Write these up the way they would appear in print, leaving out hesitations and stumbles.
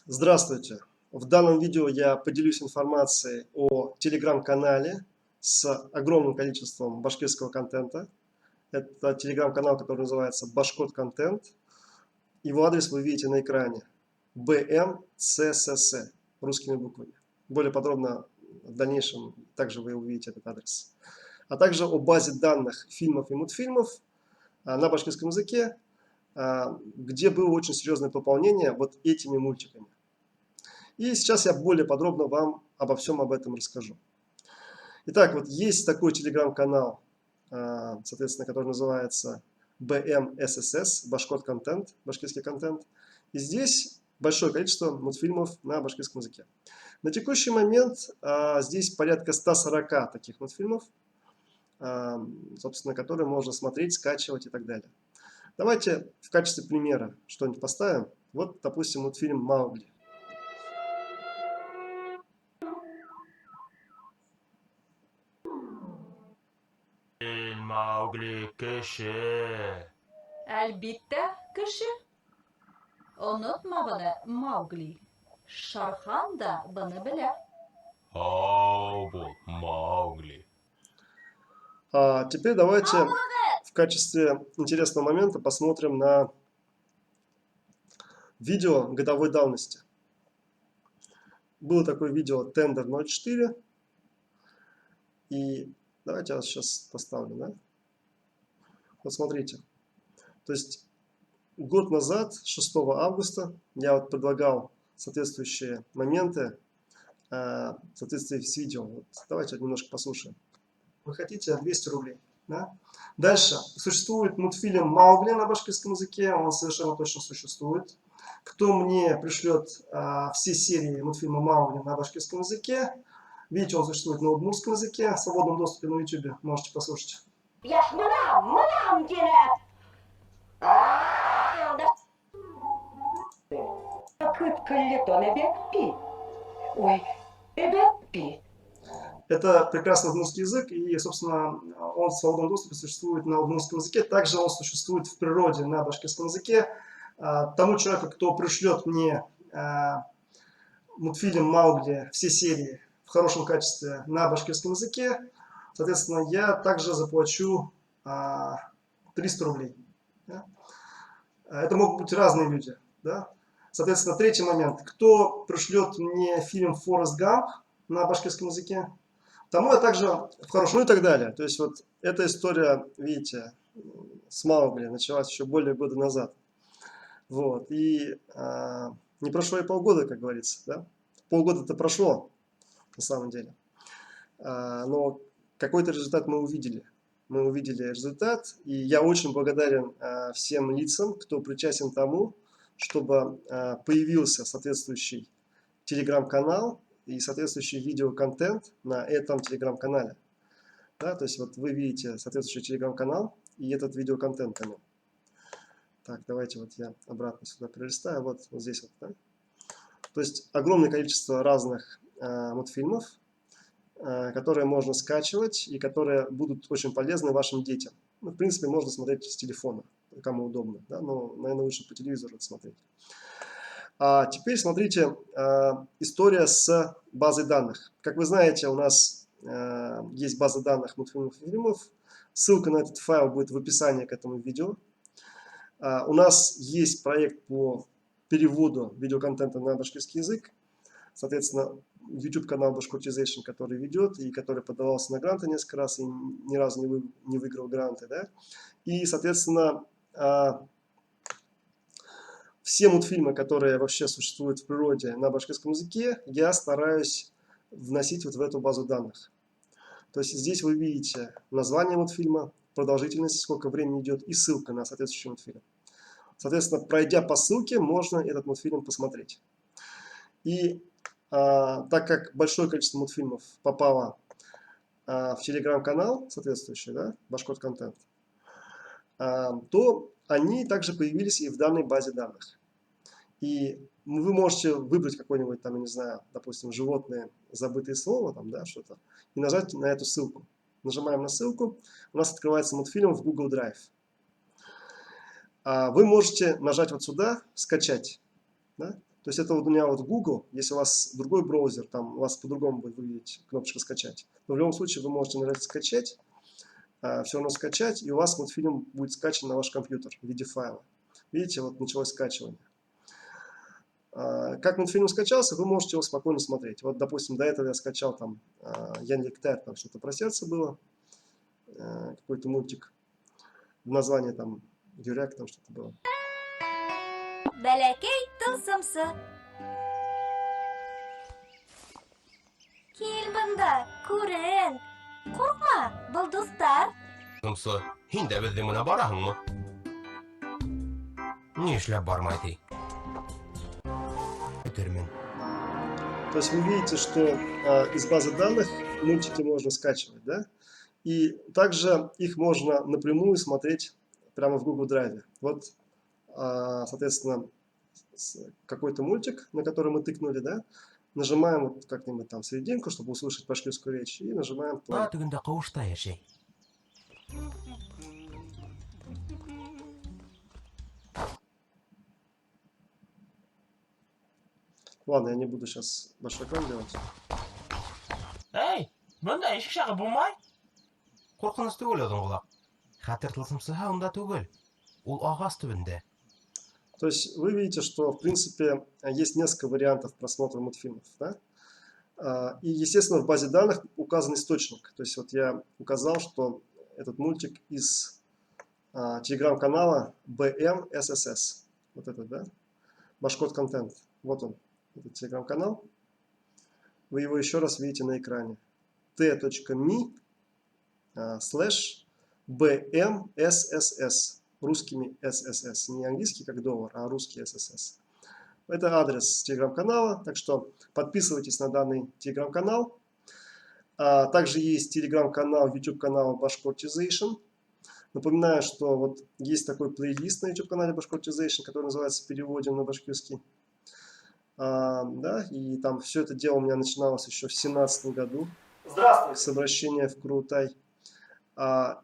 Здравствуйте! В данном видео я поделюсь информацией о телеграм-канале с огромным количеством башкирского контента. Это телеграм-канал, который называется Башкод Контент. Его адрес вы видите на экране. BMCCC русскими буквами. Более подробно в дальнейшем также вы увидите этот адрес. А также о базе данных фильмов и мультфильмов на башкирском языке, где было очень серьезное пополнение вот этими мультиками. И сейчас я более подробно вам обо всем об этом расскажу. Итак, вот есть такой телеграм-канал, соответственно, который называется BMSSS, Башкод Контент, башкирский контент. И здесь большое количество мультфильмов на башкирском языке. На текущий момент здесь порядка 140 таких мультфильмов, собственно, которые можно смотреть, скачивать и так далее. Давайте в качестве примера что-нибудь поставим. Вот, допустим, мультфильм «Маугли». Mowgli kişi. Әлбиттә, кеше. Онытма быны, Маугли. Шархан да быны белә. Ау бул Маугли. Теперь давайте в качестве интересного момента посмотрим на видео годовой давности. Было такое видео Tender 04. И давайте я вас сейчас поставлю. Да? Вот смотрите. То есть год назад, 6 августа, я вот предлагал соответствующие моменты в соответствии с видео. Вот давайте немножко послушаем. Вы хотите 200 рублей. Да? Дальше. Существует мультфильм «Маугли» на башкирском языке. Он совершенно точно существует. Кто мне пришлет все серии мультфильма «Маугли» на башкирском языке, видите, он существует на удмуртском языке, в свободном доступе на YouTube, можете послушать. Это прекрасный удмуртский язык, и, собственно, он в свободном доступе существует на удмуртском языке. Также он существует в природе на башкирском языке. Тому человеку, кто пришлет мне мультфильм «Маугли», все серии в хорошем качестве на башкирском языке, соответственно, я также заплачу 300 рублей. Да? Это могут быть разные люди. Да? Соответственно, третий момент. Кто пришлет мне фильм «Форест Гамп» на башкирском языке, тому я также в хорошем, ну и так далее. То есть вот эта история, видите, с Маугли началась еще более года назад. Вот. И не прошло и полгода, как говорится. Да? Полгода-то прошло, на самом деле. Но какой-то результат мы увидели. Мы увидели результат, и я очень благодарен всем лицам, кто причастен к тому, чтобы появился соответствующий телеграм-канал и соответствующий видеоконтент на этом телеграм-канале. Да, то есть вот вы видите соответствующий телеграм-канал и этот видеоконтент на нем. Так, давайте вот я обратно сюда пролистаю. Вот здесь вот. Да? То есть огромное количество разных мультфильмов, которые можно скачивать и которые будут очень полезны вашим детям. Ну, в принципе, можно смотреть с телефона, кому удобно. Да? Но, наверное, лучше по телевизору смотреть. А теперь смотрите, история с базой данных. Как вы знаете, у нас есть база данных мультфильмов и фильмов. Ссылка на этот файл будет в описании к этому видео. У нас есть проект по переводу видеоконтента на башкирский язык. Соответственно, YouTube-канал Bashkirtization, который ведет и который подавался на гранты несколько раз и ни разу не выиграл гранты. Да? И, соответственно, все мультфильмы, которые вообще существуют в природе на башкирском языке, я стараюсь вносить вот в эту базу данных. То есть здесь вы видите название мультфильма, продолжительность, сколько времени идет, и ссылка на соответствующий мультфильм. Соответственно, пройдя по ссылке, можно этот мультфильм посмотреть. И так как большое количество мультфильмов попало в телеграм-канал соответствующий, да, Башкод Контент, то они также появились и в данной базе данных. И вы можете выбрать какое-нибудь там, я не знаю, допустим, животное, забытое слово, там, да, что-то, и нажать на эту ссылку. Нажимаем на ссылку, у нас открывается мультфильм в Google Drive. Вы можете нажать вот сюда, скачать. Да? То есть это вот у меня вот Google, если у вас другой браузер, там у вас по-другому будет выглядеть кнопочка «Скачать». Но в любом случае вы можете нажать «Скачать», все равно скачать, и у вас мультфильм будет скачан на ваш компьютер в виде файла. Видите, вот началось скачивание. Как мультфильм скачался, вы можете его спокойно смотреть. Вот, допустим, до этого я скачал там Яндекс.Тер, там что-то про сердце было, какой-то мультик, в названии там Дюряк, там что-то было. Бәләкәй тылсымсы. Кил бында, күрен. Куркма, был дустар. Тылсымсы, һин дә беҙҙең менән бараһыңмы? Ни эшләп бармай ти? Көтөрмөн. То есть вы видите, что из базы данных мультики можно скачивать, да? И также их можно напрямую смотреть прямо в Google Drive. Вот, соответственно, какой-то мультик, на который мы тыкнули, да? Нажимаем вот как-нибудь там серединку, чтобы услышать башкирскую речь, и нажимаем play. Төгөндә ҡыуышта йәшәй. Ладно, я не буду сейчас большой экран делать. Эй, бында ишек шағы булмай? Ҡурҡыныс түгел оҙон ҡолаҡ. Хәтер тылсымсыһы унда түгел. Ул ағас төбөндә. То есть вы видите, что в принципе есть несколько вариантов просмотра мультфильмов, да? И, естественно, в базе данных указан источник. То есть вот я указал, что этот мультик из телеграм-канала BMSSS. Вот этот, да? Башкорт контент. Вот он, этот телеграм-канал. Вы его еще раз видите на экране. t.me/BMSSS. Русскими SSS. Не английский как доллар, а русский SSS. Это адрес телеграм-канала, так что подписывайтесь на данный телеграм-канал. Также есть телеграм-канал, YouTube-канал Bashkortization. Напоминаю, что вот есть такой плейлист на YouTube-канале Bashkortization, который называется «Переводим на башкирский». Да, и там все это дело у меня начиналось еще в 2017 году. Здравствуйте! С обращения в Крутай.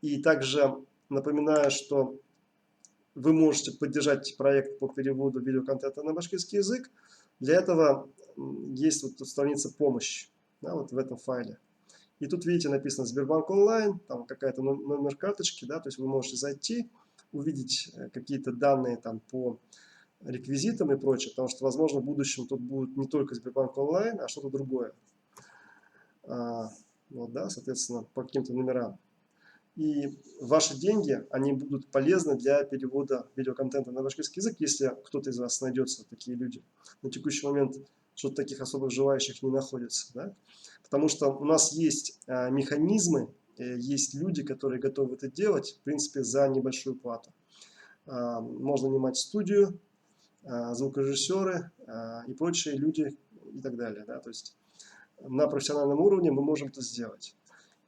И также напоминаю, что вы можете поддержать проект по переводу видеоконтента на башкирский язык. Для этого есть вот тут страница «Помощь», да, вот в этом файле. И тут, видите, написано «Сбербанк онлайн», там какая-то номер карточки, да, то есть вы можете зайти, увидеть какие-то данные там по реквизитам и прочее, потому что, возможно, в будущем тут будет не только Сбербанк онлайн, а что-то другое. Вот, да, соответственно, по каким-то номерам. И ваши деньги, они будут полезны для перевода видеоконтента на башкирский язык, если кто-то из вас найдется, такие люди. На текущий момент что-то таких особых желающих не находится. Да? Потому что у нас есть механизмы, есть люди, которые готовы это делать, в принципе, за небольшую плату. Можно нанимать студию, звукорежиссеры и прочие люди и так далее. Да? То есть на профессиональном уровне мы можем это сделать.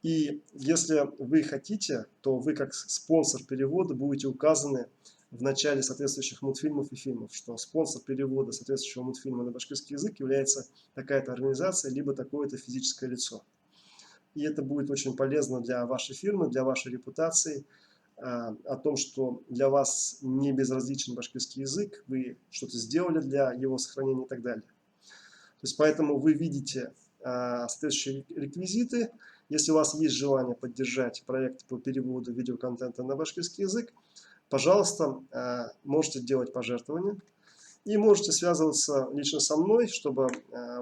И если вы хотите, то вы как спонсор перевода будете указаны в начале соответствующих мультфильмов и фильмов, что спонсор перевода соответствующего мультфильма на башкирский язык является такая-то организация, либо такое-то физическое лицо. И это будет очень полезно для вашей фирмы, для вашей репутации, о том, что для вас не безразличен башкирский язык, вы что-то сделали для его сохранения и так далее. То есть поэтому вы видите соответствующие реквизиты. Если у вас есть желание поддержать проект по переводу видеоконтента на башкирский язык, пожалуйста, можете делать пожертвования и можете связываться лично со мной, чтобы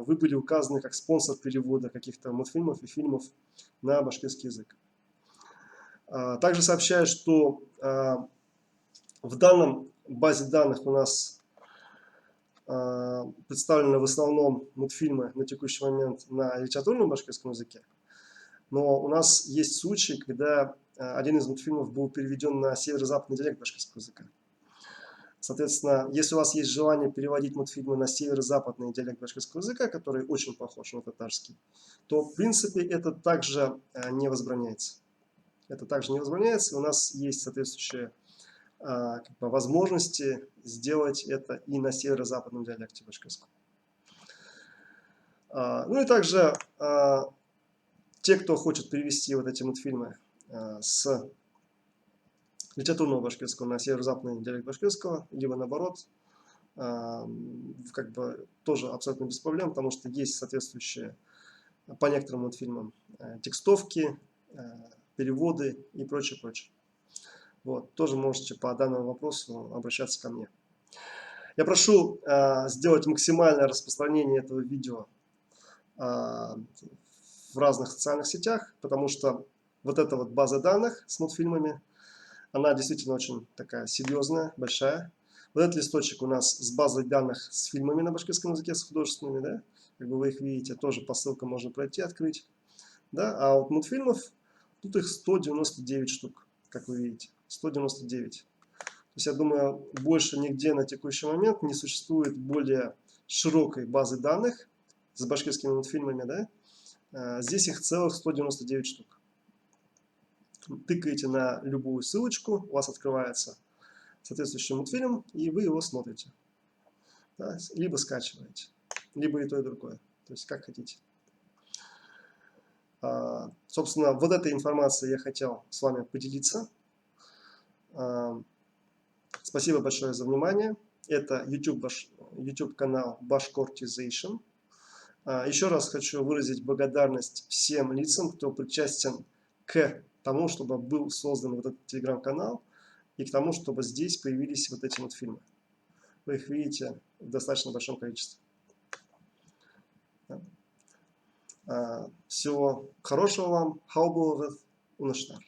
вы были указаны как спонсор перевода каких-то мультфильмов и фильмов на башкирский язык. Также сообщаю, что в данном базе данных у нас представлены в основном мультфильмы на текущий момент на литературном башкирском языке. Но у нас есть случаи, когда один из мультфильмов был переведен на северо-западный диалект башкирского языка. Соответственно, если у вас есть желание переводить мультфильмы на северо-западный диалект башкирского языка, который очень похож на татарский, то, в принципе, это также не возбраняется. Это также не возбраняется. У нас есть соответствующие возможности сделать это и на северо-западном диалекте башкирского. Ну и также те, кто хочет перевести вот эти мультфильмы с литературного башкирского на северо-западный диалект башкирского, либо наоборот, как бы тоже абсолютно без проблем, потому что есть соответствующие по некоторым мультфильмам текстовки, переводы и прочее, прочее. Вот, тоже можете по данному вопросу обращаться ко мне. Я прошу сделать максимальное распространение этого видео в разных социальных сетях, потому что вот эта вот база данных с мультфильмами, она действительно очень такая серьезная, большая. Вот этот листочек у нас с базой данных с фильмами на башкирском языке, с художественными, да, как бы вы их видите, тоже по ссылкам можно пройти, открыть. Да, а вот мультфильмов, тут их 199 штук, как вы видите, 199. То есть, я думаю, больше нигде на текущий момент не существует более широкой базы данных с башкирскими мультфильмами, да. Здесь их целых 199 штук. Тыкаете на любую ссылочку, у вас открывается соответствующий мультфильм, и вы его смотрите. Да, либо скачиваете, либо и то, и другое. То есть, как хотите. Собственно, вот этой информацией я хотел с вами поделиться. Спасибо большое за внимание. Это YouTube канал Bashkortization. Еще раз хочу выразить благодарность всем лицам, кто причастен к тому, чтобы был создан вот этот телеграм-канал, и к тому, чтобы здесь появились вот эти вот фильмы. Вы их видите в достаточно большом количестве. Всего хорошего вам. Хаубуловых Унаштар.